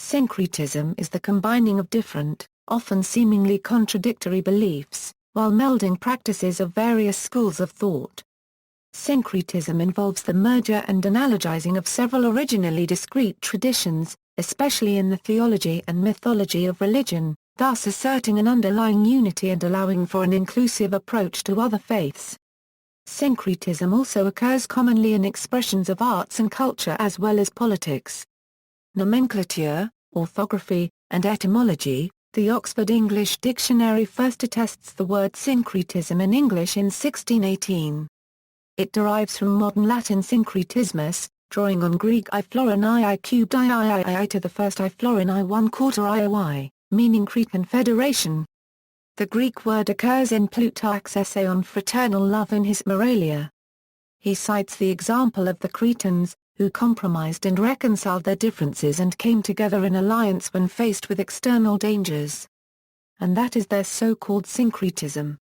Syncretism is the combining of different, often seemingly contradictory beliefs, while melding practices of various schools of thought. Syncretism involves the merger and analogizing of several originally discrete traditions, especially in the theology and mythology of religion, thus asserting an underlying unity and allowing for an inclusive approach to other faiths. Syncretism also occurs commonly in expressions of arts and culture as well as politics. Nomenclature, orthography, and etymology. The Oxford English Dictionary first attests the word syncretism in English in 1618. It derives from modern Latin syncretismus, drawing on Greek I florin I cubed I to the first I florin I 1/4 IOI, meaning Cretan federation. The Greek word occurs in Plutarch's essay on fraternal love in his Moralia. He cites the example of the Cretans, who compromised and reconciled their differences and came together in alliance when faced with external dangers. And that is their so-called syncretism.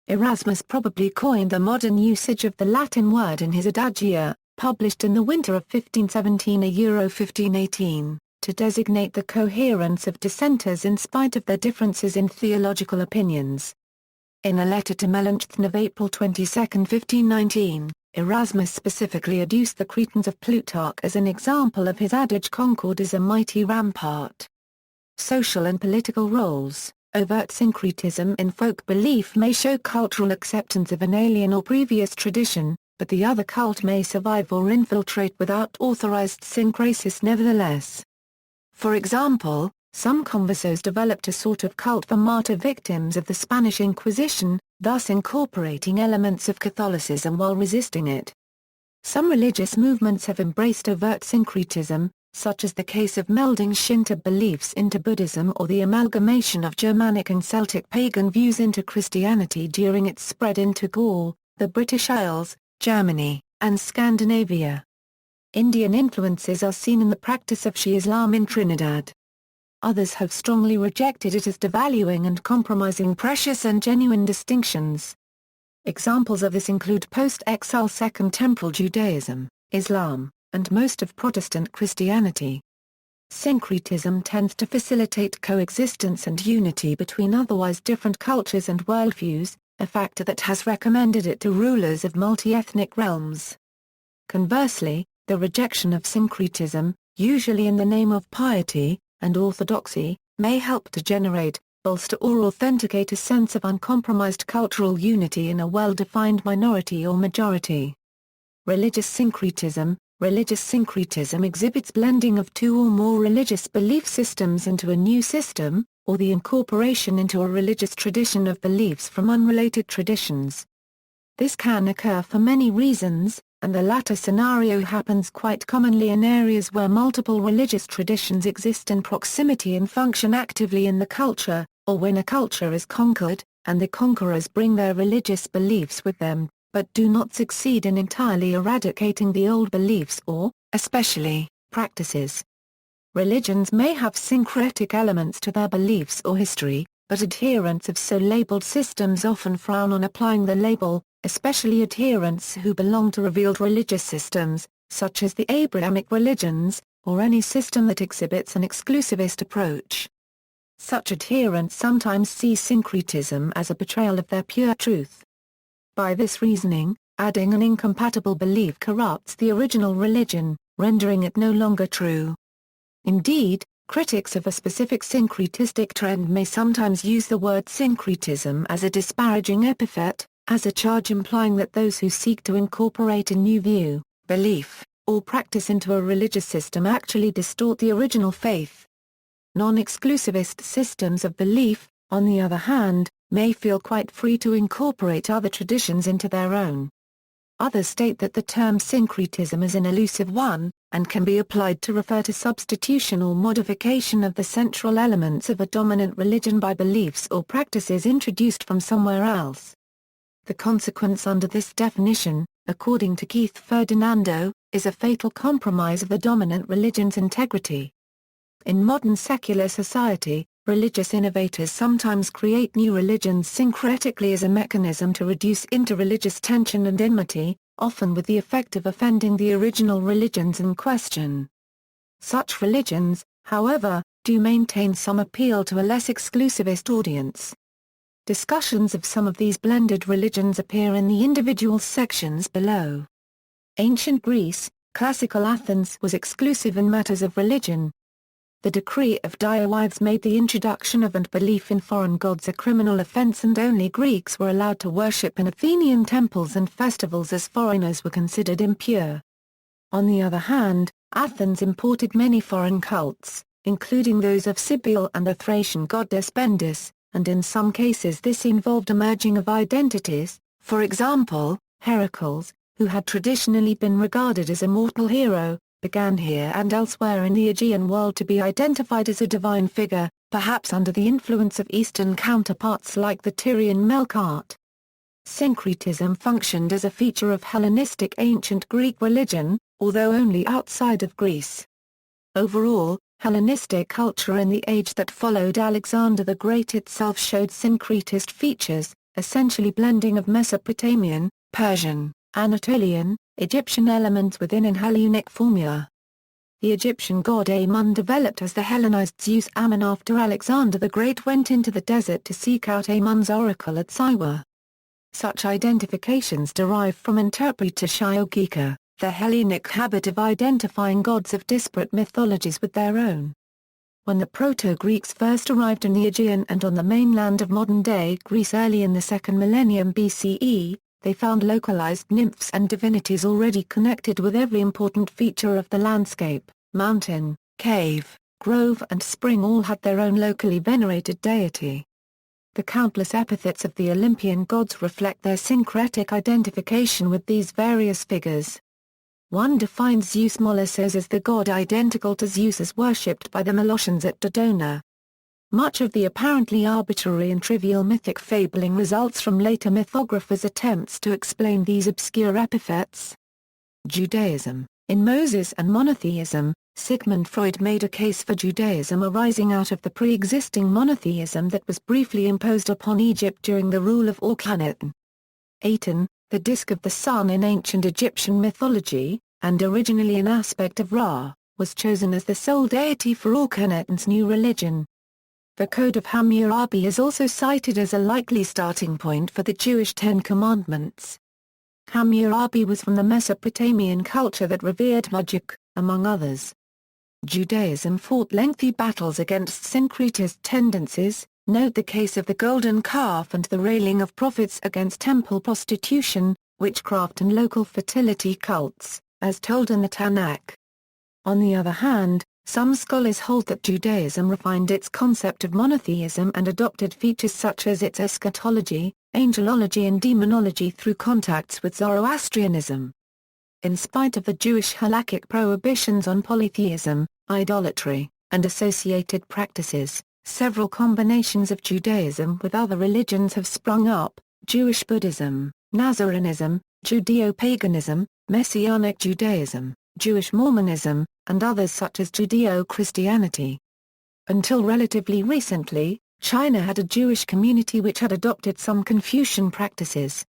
Erasmus probably coined the modern usage of the Latin word in his Adagia, published in the winter of 1517–1518. To designate the coherence of dissenters in spite of their differences in theological opinions. In a letter to Melanchthon of April 22, 1519, Erasmus specifically adduced the Cretans of Plutarch as an example of his adage "Concord is a mighty rampart." Social and political roles. Overt syncretism in folk belief may show cultural acceptance of an alien or previous tradition, but the other cult may survive or infiltrate without authorized syncresis nevertheless. For example, some conversos developed a sort of cult for martyr victims of the Spanish Inquisition, thus incorporating elements of Catholicism while resisting it. Some religious movements have embraced overt syncretism, such as the case of melding Shinto beliefs into Buddhism or the amalgamation of Germanic and Celtic pagan views into Christianity during its spread into Gaul, the British Isles, Germany, and Scandinavia. Indian influences are seen in the practice of Shia Islam in Trinidad. Others have strongly rejected it as devaluing and compromising precious and genuine distinctions. Examples of this include post-exile Second Temple Judaism, Islam, and most of Protestant Christianity. Syncretism tends to facilitate coexistence and unity between otherwise different cultures and worldviews, a factor that has recommended it to rulers of multi-ethnic realms. Conversely, the rejection of syncretism, usually in the name of piety and orthodoxy, may help to generate, bolster or authenticate a sense of uncompromised cultural unity in a well-defined minority or majority. Religious syncretism. Religious syncretism exhibits blending of two or more religious belief systems into a new system, or the incorporation into a religious tradition of beliefs from unrelated traditions. This can occur for many reasons, and the latter scenario happens quite commonly in areas where multiple religious traditions exist in proximity and function actively in the culture, or when a culture is conquered, and the conquerors bring their religious beliefs with them, but do not succeed in entirely eradicating the old beliefs or, especially, practices. Religions may have syncretic elements to their beliefs or history, but adherents of so labeled systems often frown on applying the label, especially adherents who belong to revealed religious systems, such as the Abrahamic religions, or any system that exhibits an exclusivist approach. Such adherents sometimes see syncretism as a betrayal of their pure truth. By this reasoning, adding an incompatible belief corrupts the original religion, rendering it no longer true. Indeed, critics of a specific syncretistic trend may sometimes use the word syncretism as a disparaging epithet, as a charge implying that those who seek to incorporate a new view, belief, or practice into a religious system actually distort the original faith. Non-exclusivist systems of belief, on the other hand, may feel quite free to incorporate other traditions into their own. Others state that the term syncretism is an elusive one, and can be applied to refer to substitution or modification of the central elements of a dominant religion by beliefs or practices introduced from somewhere else. The consequence under this definition, according to Keith Ferdinando, is a fatal compromise of the dominant religion's integrity. In modern secular society, religious innovators sometimes create new religions syncretically as a mechanism to reduce interreligious tension and enmity, often with the effect of offending the original religions in question. Such religions, however, do maintain some appeal to a less exclusivist audience. Discussions of some of these blended religions appear in the individual sections below. Ancient Greece, classical Athens was exclusive in matters of religion. The decree of Diowives made the introduction of and belief in foreign gods a criminal offense, and only Greeks were allowed to worship in Athenian temples and festivals, as foreigners were considered impure. On the other hand, Athens imported many foreign cults, including those of Cybele and the Thracian goddess Bendis, and in some cases this involved a merging of identities. For example, Heracles, who had traditionally been regarded as a mortal hero, began here and elsewhere in the Aegean world to be identified as a divine figure, perhaps under the influence of Eastern counterparts like the Tyrian Melkart. Syncretism functioned as a feature of Hellenistic ancient Greek religion, although only outside of Greece. Overall, Hellenistic culture in the age that followed Alexander the Great itself showed syncretist features, essentially blending of Mesopotamian, Persian, Anatolian, Egyptian elements within an Hellenic formula. The Egyptian god Amun developed as the Hellenized Zeus Ammon after Alexander the Great went into the desert to seek out Amun's oracle at Siwa. Such identifications derive from interpretatio, the Hellenic habit of identifying gods of disparate mythologies with their own. When the Proto-Greeks first arrived in the Aegean and on the mainland of modern-day Greece early in the 2nd millennium BCE, they found localized nymphs and divinities already connected with every important feature of the landscape. Mountain, cave, grove and spring all had their own locally venerated deity. The countless epithets of the Olympian gods reflect their syncretic identification with these various figures. One defines Zeus Molossos as the god identical to Zeus as worshipped by the Molossians at Dodona. Much of the apparently arbitrary and trivial mythic fabling results from later mythographers' attempts to explain these obscure epithets. Judaism. In Moses and Monotheism, Sigmund Freud made a case for Judaism arising out of the pre-existing monotheism that was briefly imposed upon Egypt during the rule of Akhenaten. Aten, the disk of the sun in ancient Egyptian mythology, and originally an aspect of Ra, was chosen as the sole deity for Akhenaten's new religion. The Code of Hammurabi is also cited as a likely starting point for the Jewish Ten Commandments. Hammurabi was from the Mesopotamian culture that revered Marduk, among others. Judaism fought lengthy battles against syncretist tendencies. Note the case of the golden calf and the railing of prophets against temple prostitution, witchcraft and local fertility cults, as told in the Tanakh. On the other hand, some scholars hold that Judaism refined its concept of monotheism and adopted features such as its eschatology, angelology and demonology through contacts with Zoroastrianism. In spite of the Jewish halakhic prohibitions on polytheism, idolatry, and associated practices, several combinations of Judaism with other religions have sprung up: Jewish Buddhism, Nazarenism, Judeo-paganism, Messianic Judaism, Jewish Mormonism, and others such as Judeo-Christianity. Until relatively recently, China had a Jewish community which had adopted some Confucian practices.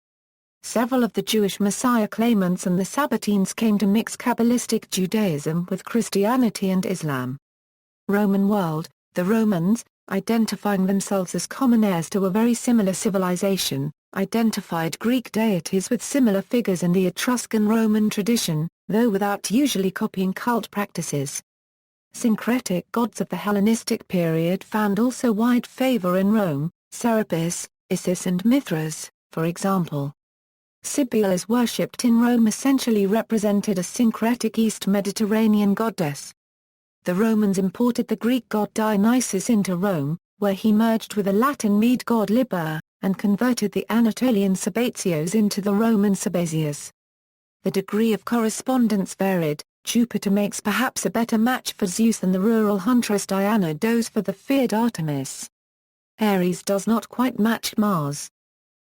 Several of the Jewish Messiah claimants and the Sabbateans came to mix Kabbalistic Judaism with Christianity and Islam. Roman world. The Romans, identifying themselves as common heirs to a very similar civilization, identified Greek deities with similar figures in the Etruscan Roman tradition, though without usually copying cult practices. Syncretic gods of the Hellenistic period found also wide favor in Rome: Serapis, Isis and Mithras, for example. Cybele as worshipped in Rome essentially represented a syncretic East Mediterranean goddess. The Romans imported the Greek god Dionysus into Rome, where he merged with the Latin Mede god Liber, and converted the Anatolian Sabazios into the Roman Sabazius. The degree of correspondence varied. Jupiter makes perhaps a better match for Zeus than the rural huntress Diana does for the feared Artemis. Ares does not quite match Mars.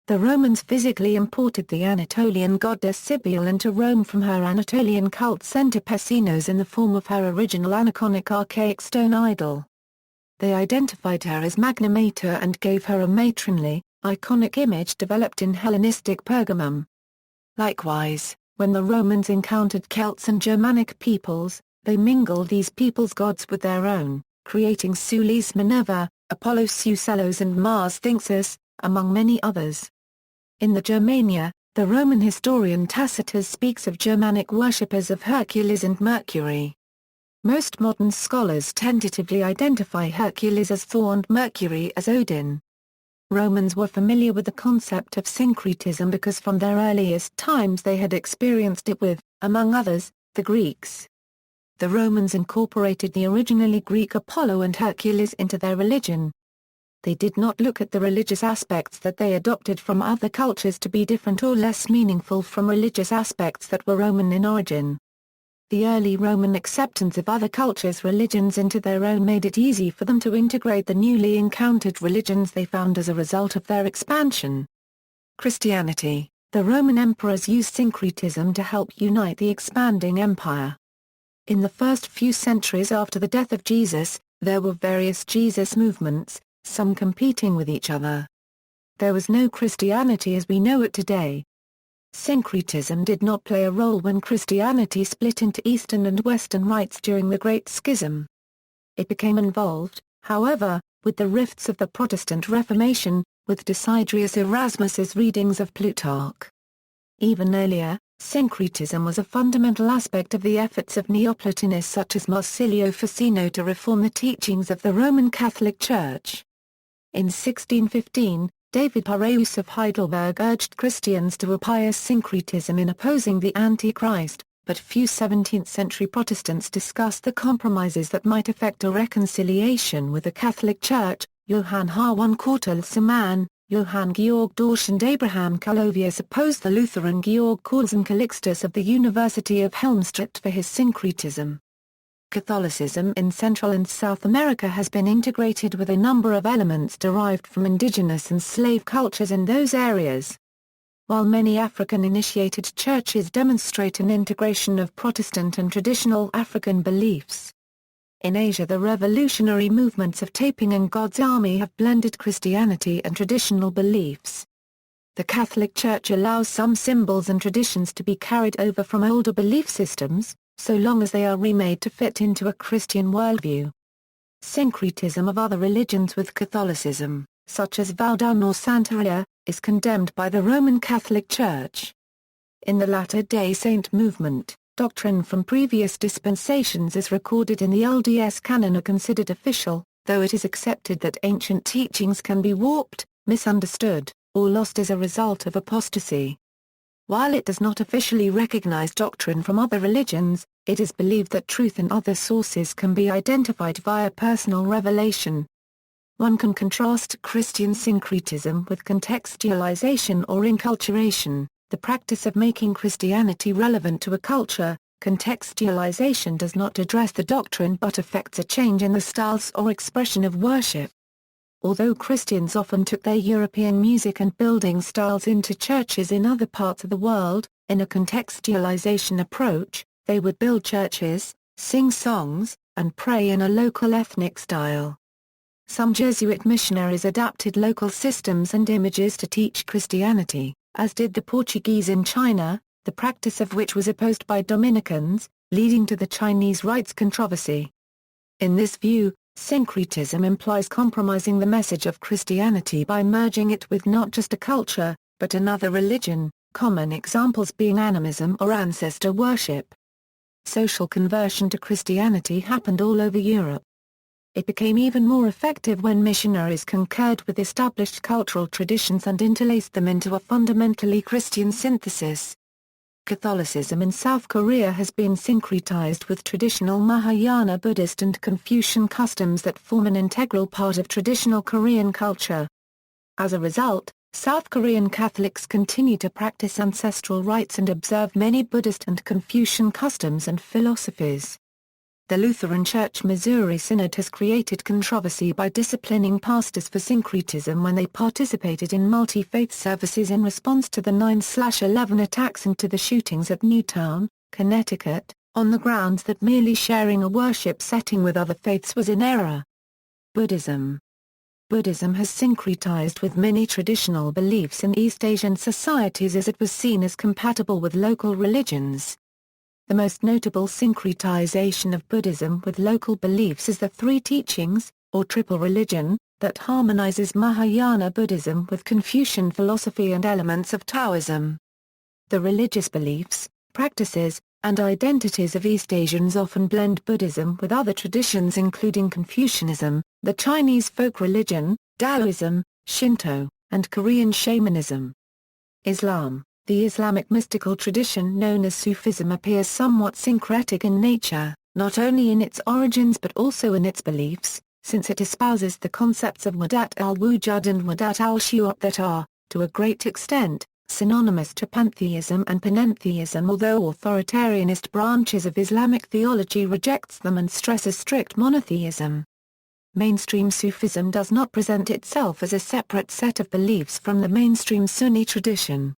The Romans physically imported the Anatolian goddess Cybele into Rome from her Anatolian cult center Pessinos in the form of her original aniconic archaic stone idol. They identified her as Magna Mater and gave her a matronly, iconic image developed in Hellenistic Pergamum. Likewise, when the Romans encountered Celts and Germanic peoples, they mingled these peoples' gods with their own, creating Sulis Minerva, Apollo Sucellos and Mars Thinxus, among many others. In the Germania, the Roman historian Tacitus speaks of Germanic worshippers of Hercules and Mercury. Most modern scholars tentatively identify Hercules as Thor and Mercury as Odin. Romans were familiar with the concept of syncretism because from their earliest times they had experienced it with, among others, the Greeks. The Romans incorporated the originally Greek Apollo and Hercules into their religion. They did not look at the religious aspects that they adopted from other cultures to be different or less meaningful from religious aspects that were Roman in origin. The early Roman acceptance of other cultures' religions into their own made it easy for them to integrate the newly encountered religions they found as a result of their expansion. Christianity. The Roman emperors used syncretism to help unite the expanding empire. In the first few centuries after the death of Jesus, there were various Jesus movements, some competing with each other. There was no Christianity as we know it today. Syncretism did not play a role when Christianity split into Eastern and Western rites during the Great Schism. It became involved, however, with the rifts of the Protestant Reformation, with Desiderius Erasmus's readings of Plutarch. Even earlier, syncretism was a fundamental aspect of the efforts of Neoplatonists such as Marsilio Ficino to reform the teachings of the Roman Catholic Church. In 1615, David Heraeus of Heidelberg urged Christians to a pious syncretism in opposing the Antichrist, but few 17th-century Protestants discussed the compromises that might effect a reconciliation with the Catholic Church. Johann Harwan Kortelsmann, Johann Georg Dorsch and Abraham Calovius opposed the Lutheran Georg Corzen Calixtus of the University of Helmstedt for his syncretism. Catholicism in Central and South America has been integrated with a number of elements derived from indigenous and slave cultures in those areas. While many African-initiated churches demonstrate an integration of Protestant and traditional African beliefs. In Asia, the revolutionary movements of Taiping and God's Army have blended Christianity and traditional beliefs. The Catholic Church allows some symbols and traditions to be carried over from older belief systems, so long as they are remade to fit into a Christian worldview. Syncretism of other religions with Catholicism, such as Vodun or Santeria, is condemned by the Roman Catholic Church. In the Latter-day Saint movement, doctrine from previous dispensations as recorded in the LDS canon are considered official, though it is accepted that ancient teachings can be warped, misunderstood, or lost as a result of apostasy. While it does not officially recognize doctrine from other religions, it is believed that truth in other sources can be identified via personal revelation. One can contrast Christian syncretism with contextualization or enculturation, the practice of making Christianity relevant to a culture. Contextualization does not address the doctrine but affects a change in the styles or expression of worship. Although Christians often took their European music and building styles into churches in other parts of the world, in a contextualization approach, they would build churches, sing songs, and pray in a local ethnic style. Some Jesuit missionaries adapted local systems and images to teach Christianity, as did the Portuguese in China, the practice of which was opposed by Dominicans, leading to the Chinese rites controversy. In this view, syncretism implies compromising the message of Christianity by merging it with not just a culture, but another religion, common examples being animism or ancestor worship. Social conversion to Christianity happened all over Europe. It became even more effective when missionaries concurred with established cultural traditions and interlaced them into a fundamentally Christian synthesis. Catholicism in South Korea has been syncretized with traditional Mahayana Buddhist and Confucian customs that form an integral part of traditional Korean culture. As a result, South Korean Catholics continue to practice ancestral rites and observe many Buddhist and Confucian customs and philosophies. The Lutheran Church Missouri Synod has created controversy by disciplining pastors for syncretism when they participated in multi-faith services in response to the 9/11 attacks and to the shootings at Newtown, Connecticut, on the grounds that merely sharing a worship setting with other faiths was in error. Buddhism. Buddhism has syncretized with many traditional beliefs in East Asian societies as it was seen as compatible with local religions. The most notable syncretization of Buddhism with local beliefs is the Three Teachings, or Triple Religion, that harmonizes Mahayana Buddhism with Confucian philosophy and elements of Taoism. The religious beliefs, practices, and identities of East Asians often blend Buddhism with other traditions including Confucianism, the Chinese folk religion, Taoism, Shinto, and Korean shamanism. Islam. The Islamic mystical tradition known as Sufism appears somewhat syncretic in nature, not only in its origins but also in its beliefs, since it espouses the concepts of Wadat al-Wujud and Wadat al-Shu'at that are, to a great extent, synonymous to pantheism and panentheism, although authoritarianist branches of Islamic theology rejects them and stresses strict monotheism. Mainstream Sufism does not present itself as a separate set of beliefs from the mainstream Sunni tradition.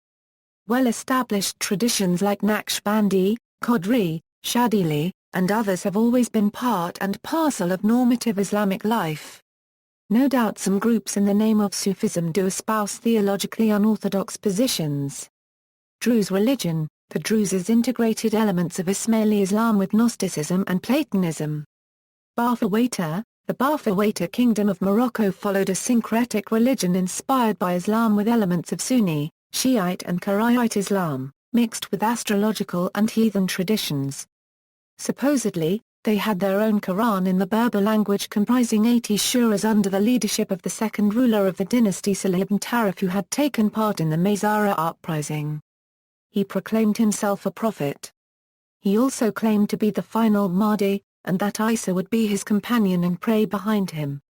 Well-established traditions like Naqshbandi, Qadri, Shadili, and others have always been part and parcel of normative Islamic life. No doubt some groups in the name of Sufism do espouse theologically unorthodox positions. Druze religion. The Druzes integrated elements of Ismaili Islam with Gnosticism and Platonism. Bahawaita. The Bahawaita Kingdom of Morocco followed a syncretic religion inspired by Islam with elements of Sunni, Shiite and Karaite Islam, mixed with astrological and heathen traditions. Supposedly, they had their own Quran in the Berber language comprising 80 suras under the leadership of the second ruler of the dynasty Salih ibn Tarif, who had taken part in the Maysara uprising. He proclaimed himself a prophet. He also claimed to be the final Mahdi, and that Isa would be his companion and pray behind him.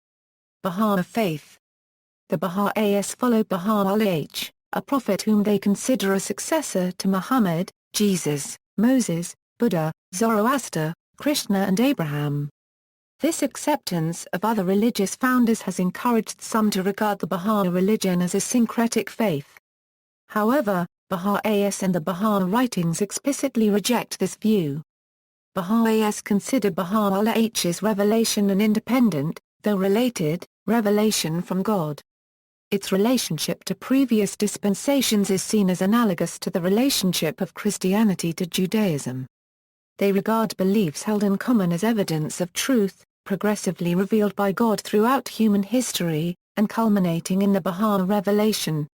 Bahala Faith. The Baha'is follow Baha'u'llah, a prophet whom they consider a successor to Muhammad, Jesus, Moses, Buddha, Zoroaster, Krishna and Abraham. This acceptance of other religious founders has encouraged some to regard the Baha'i religion as a syncretic faith. However, Baha'is and the Baha'i writings explicitly reject this view. Baha'is consider Baha'u'llah's revelation an independent, though related, revelation from God. Its relationship to previous dispensations is seen as analogous to the relationship of Christianity to Judaism. They regard beliefs held in common as evidence of truth, progressively revealed by God throughout human history, and culminating in the Baha'i revelation.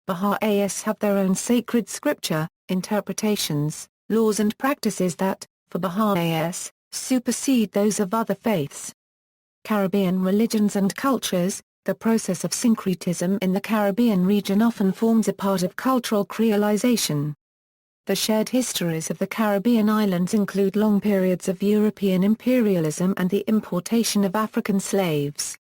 Baha'is have their own sacred scripture, interpretations, laws and practices that, for Baha'is, supersede those of other faiths. Caribbean religions and cultures. The process of syncretism in the Caribbean region often forms a part of cultural creolization. The shared histories of the Caribbean islands include long periods of European imperialism and the importation of African slaves.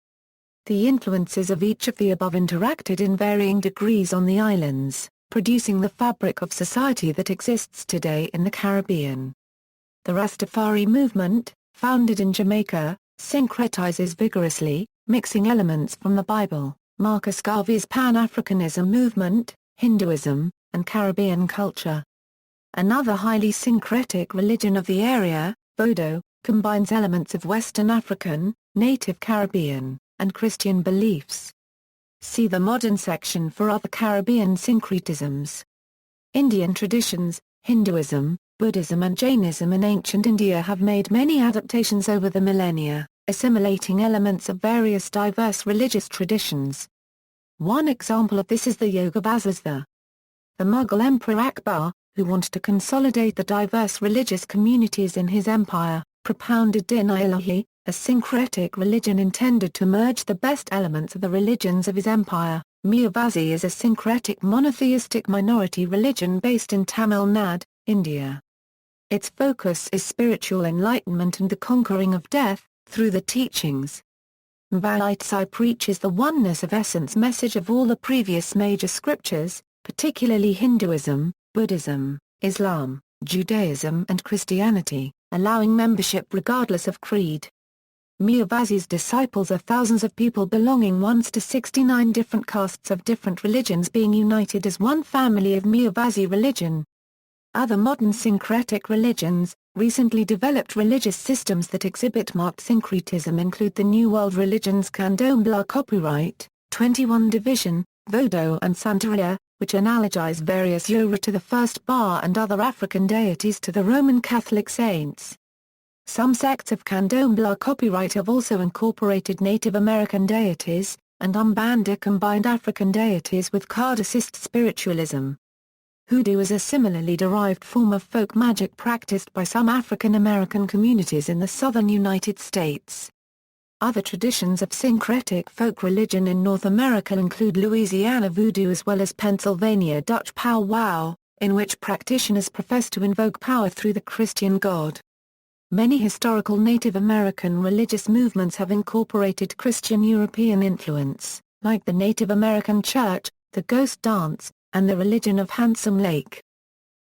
The influences of each of the above interacted in varying degrees on the islands, producing the fabric of society that exists today in the Caribbean. The Rastafari movement, founded in Jamaica, syncretizes vigorously, mixing elements from the Bible, Marcus Garvey's Pan-Africanism movement, Hinduism, and Caribbean culture. Another highly syncretic religion of the area, Vodou, combines elements of Western African, Native Caribbean, and Christian beliefs. See the modern section for other Caribbean syncretisms. Indian traditions. Hinduism, Buddhism and Jainism in ancient India have made many adaptations over the millennia, assimilating elements of various diverse religious traditions. One example of this is the Yogavazas. The Mughal Emperor Akbar, who wanted to consolidate the diverse religious communities in his empire, propounded Din-i-Ilahi, a syncretic religion intended to merge the best elements of the religions of his empire. Mayavazi is a syncretic monotheistic minority religion based in Tamil Nadu, India. Its focus is spiritual enlightenment and the conquering of death, through the teachings. Mvaitsai preaches the oneness of essence message of all the previous major scriptures, particularly Hinduism, Buddhism, Islam, Judaism and Christianity, allowing membership regardless of creed. Mayavazi's disciples are thousands of people belonging once to 69 different castes of different religions being united as one family of Mayavazi religion. Other modern syncretic religions, recently developed religious systems that exhibit marked syncretism include the New World religions Candomblé, copyright, 21 Division, Vodou and Santeria, which analogize various Yahweh to the first Ba and other African deities to the Roman Catholic saints. Some sects of candomblé copyright have also incorporated Native American deities, and Umbanda combined African deities with card-assist spiritualism. Hoodoo is a similarly derived form of folk magic practiced by some African American communities in the southern United States. Other traditions of syncretic folk religion in North America include Louisiana voodoo as well as Pennsylvania Dutch powwow, in which practitioners profess to invoke power through the Christian God. Many historical Native American religious movements have incorporated Christian European influence, like the Native American Church, the Ghost Dance, and the religion of Handsome Lake.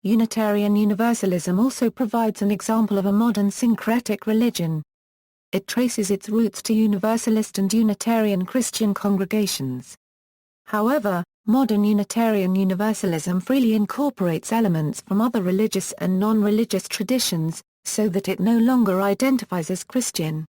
Unitarian Universalism also provides an example of a modern syncretic religion. It traces its roots to Universalist and Unitarian Christian congregations. However, modern Unitarian Universalism freely incorporates elements from other religious and non-religious traditions, so that it no longer identifies as Christian.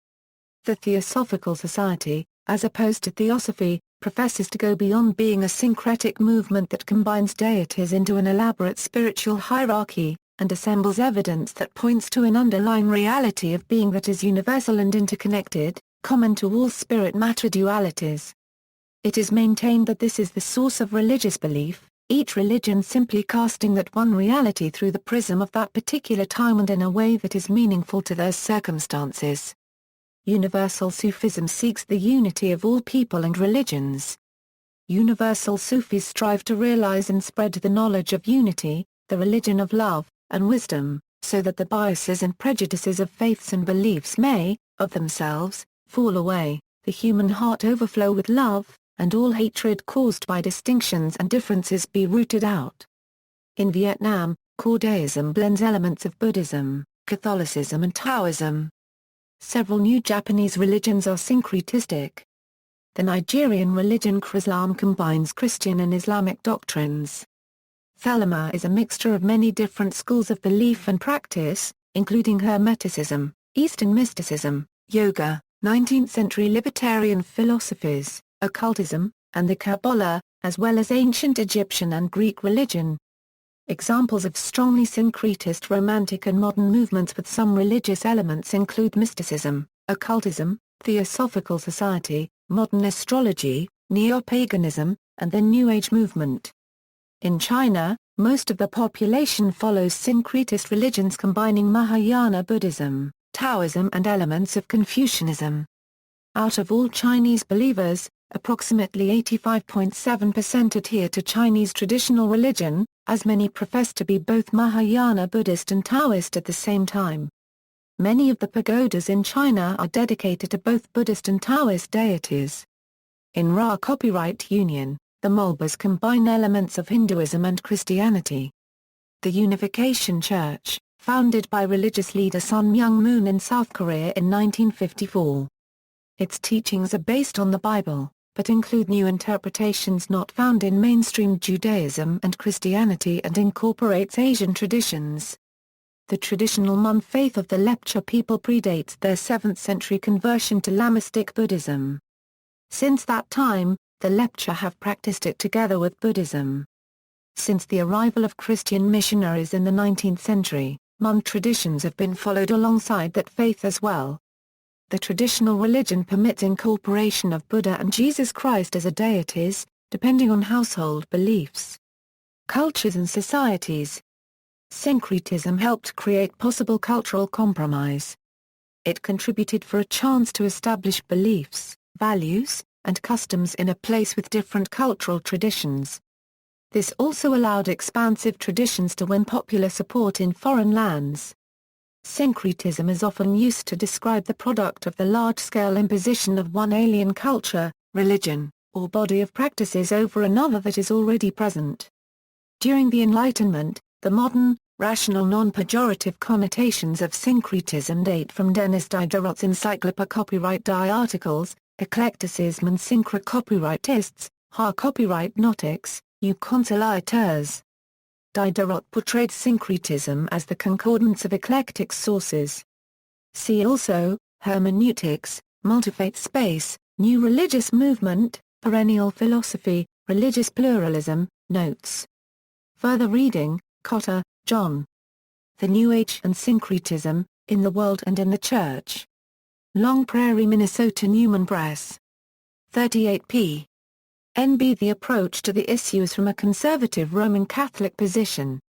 The Theosophical Society, as opposed to Theosophy, professes to go beyond being a syncretic movement that combines deities into an elaborate spiritual hierarchy, and assembles evidence that points to an underlying reality of being that is universal and interconnected, common to all spirit-matter dualities. It is maintained that this is the source of religious belief, each religion simply casting that one reality through the prism of that particular time and in a way that is meaningful to those circumstances. Universal Sufism seeks the unity of all people and religions. Universal Sufis strive to realize and spread the knowledge of unity, the religion of love, and wisdom, so that the biases and prejudices of faiths and beliefs may, of themselves, fall away, the human heart overflow with love, and all hatred caused by distinctions and differences be rooted out. In Vietnam, Buddhism blends elements of Buddhism, Catholicism and Taoism. Several new Japanese religions are syncretistic. The Nigerian religion Islam combines Christian and Islamic doctrines. Thelema is a mixture of many different schools of belief and practice, including Hermeticism, Eastern mysticism, yoga, 19th-century libertarian philosophies, occultism, and the Kabbalah, as well as ancient Egyptian and Greek religion. Examples of strongly syncretist romantic and modern movements with some religious elements include mysticism, occultism, Theosophical Society, modern astrology, neo-paganism, and the New Age movement. In China, most of the population follows syncretist religions combining Mahayana Buddhism, Taoism and elements of Confucianism. Out of all Chinese believers, approximately 85.7% adhere to Chinese traditional religion, as many profess to be both Mahayana Buddhist and Taoist at the same time. Many of the pagodas in China are dedicated to both Buddhist and Taoist deities. In Ra Copyright Union, the Mulbars combine elements of Hinduism and Christianity. The Unification Church, founded by religious leader Sun Myung Moon in South Korea in 1954. Its teachings are based on the Bible, but include new interpretations not found in mainstream Judaism and Christianity and incorporates Asian traditions. The traditional Mon faith of the Lepcha people predates their 7th century conversion to Lamistic Buddhism. Since that time, the Lepcha have practiced it together with Buddhism. Since the arrival of Christian missionaries in the 19th century, Mon traditions have been followed alongside that faith as well. The traditional religion permits incorporation of Buddha and Jesus Christ as a deities, depending on household beliefs. Cultures and societies. Syncretism helped create possible cultural compromise. It contributed for a chance to establish beliefs, values, and customs in a place with different cultural traditions. This also allowed expansive traditions to win popular support in foreign lands. Syncretism is often used to describe the product of the large-scale imposition of one alien culture, religion, or body of practices over another that is already present. During the Enlightenment, the modern, rational non-pejorative connotations of syncretism date from Denis Diderot's Encyclopaedia copyright articles, eclecticism and syncrecopyrightists, ha copyright notics, u consolaiteurs. Diderot portrayed syncretism as the concordance of eclectic sources. See also, hermeneutics, multifaith space, new religious movement, perennial philosophy, religious pluralism, Notes. Further reading, Cotter, John. The New Age and Syncretism, in the World and in the Church. Long Prairie, Minnesota: Newman Press. 38p. NB. The approach to the issues from a conservative Roman Catholic position.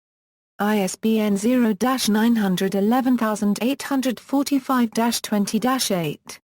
ISBN 0-911845-20-8.